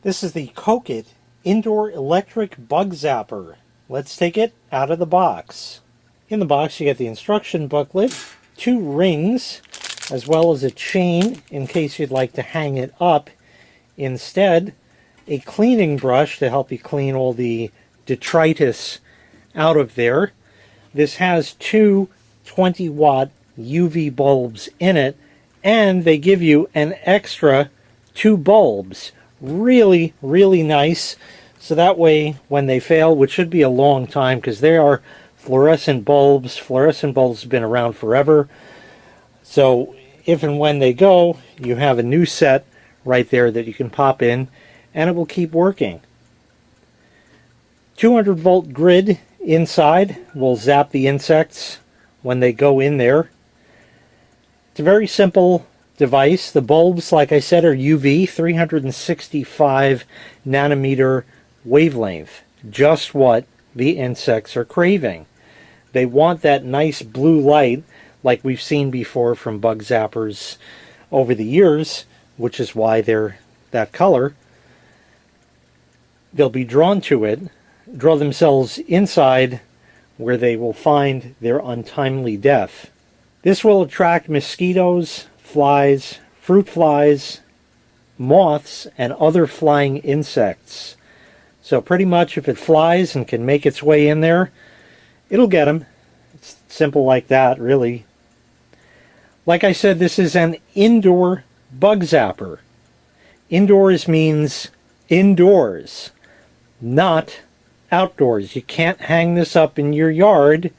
This is the COKIT Indoor Electric Bug Zapper. Let's take it out of the box. In the box you get the instruction booklet, 2 rings, as well as a chain in case you'd like to hang it up instead, a cleaning brush to help you clean all the detritus out of there. This has 2 20-watt UV bulbs in it, and they give you an extra 2 bulbs. Really, really nice. So that way, when they fail, which should be a long time because they are fluorescent bulbs. Fluorescent bulbs have been around forever. So if and when they go, you have a new set right there that you can pop in, and it will keep working. 200-volt grid inside will zap the insects when they go in there. It's a very simple device. The bulbs, like I said, are UV, 365 nanometer wavelength, just what the insects are craving. They want that nice blue light like we've seen before from bug zappers over the years, which is why they're that color. They'll be drawn to it, draw themselves inside where they will find their untimely death. This will attract mosquitoes, flies, fruit flies, moths, and other flying insects. So pretty much if it flies and can make its way in there, it'll get them. It's simple like that, really. Like I said, this is an indoor bug zapper. Indoors means indoors, not outdoors. You can't hang this up in your yard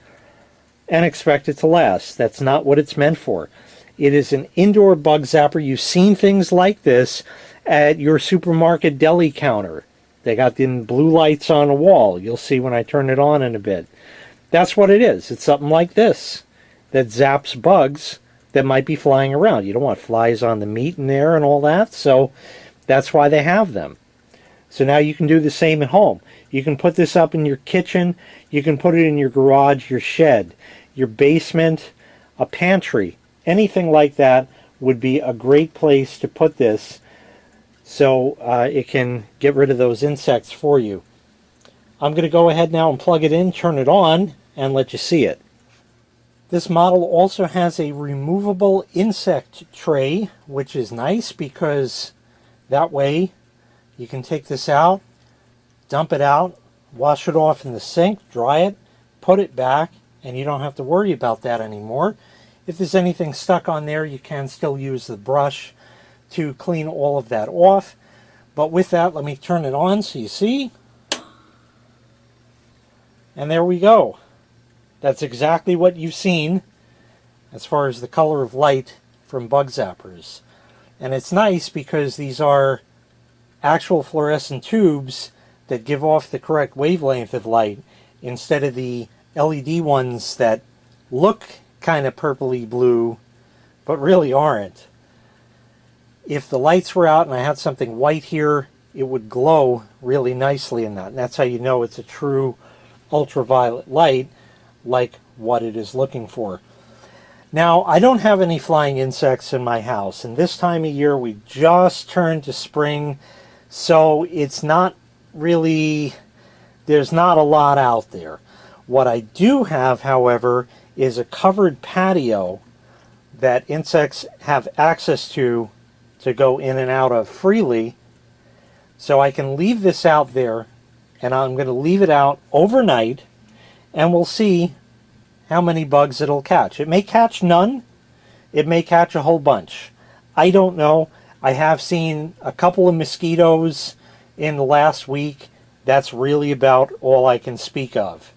and expect it to last. That's not what it's meant for. It is an indoor bug zapper. You've seen things like this at your supermarket deli counter. They got the blue lights on a wall. You'll see when I turn it on in a bit. That's what it is. It's something like this that zaps bugs that might be flying around. You don't want flies on the meat in there and all that, so that's why they have them. So now you can do the same at home. You can put this up in your kitchen. You can put it in your garage, your shed, your basement, a pantry. Anything like that would be a great place to put this so it can get rid of those insects for you. I'm going to go ahead now and plug it in, turn it on, and let you see it. This model also has a removable insect tray, which is nice because that way you can take this out, dump it out, wash it off in the sink, dry it, put it back, and you don't have to worry about that anymore. If there's anything stuck on there, you can still use the brush to clean all of that off. But with that, let me turn it on so you see. And there we go. That's exactly what you've seen as far as the color of light from bug zappers. And it's nice because these are actual fluorescent tubes that give off the correct wavelength of light instead of the LED ones that look kind of purpley blue but really aren't. If the lights were out and I had something white here, it would glow really nicely in that. And that's how you know it's a true ultraviolet light like what it is looking for. Now, I don't have any flying insects in my house, and this time of year we just turned to spring, so it's not really, there's not a lot out there. What I do have, however, is a covered patio that insects have access to go in and out of freely. So I can leave this out there, and I'm going to leave it out overnight, and we'll see how many bugs it'll catch. It may catch none. It may catch a whole bunch. I don't know. I have seen a couple of mosquitoes in the last week. That's really about all I can speak of.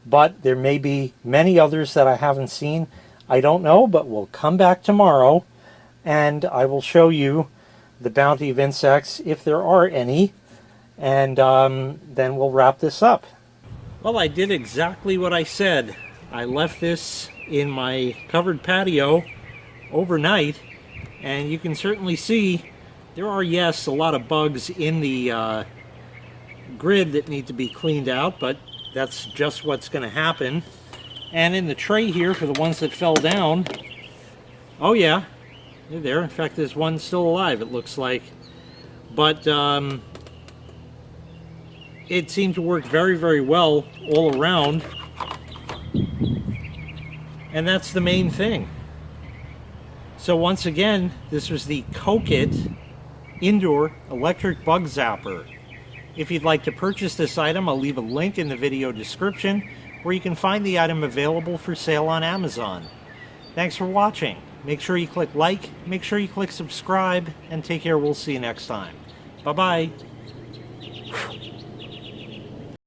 But there may be many others that I haven't seen. I don't know, but we'll come back tomorrow and I will show you the bounty of insects, if there are any, and then we'll wrap this up. Well, I did exactly what I said. I left this in my covered patio overnight, and you can certainly see there are, yes, a lot of bugs in the grid that need to be cleaned out, but that's just what's going to happen. And in the tray here, for the ones that fell down, oh yeah, they're there. In fact, there's one still alive, it looks like. But it seemed to work very, very well all around. And that's the main thing. So once again, this was the COKIT Indoor Electric Bug Zapper. If you'd like to purchase this item, I'll leave a link in the video description where you can find the item available for sale on Amazon. Thanks for watching. Make sure you click like, make sure you click subscribe, and take care. We'll see you next time. Bye-bye.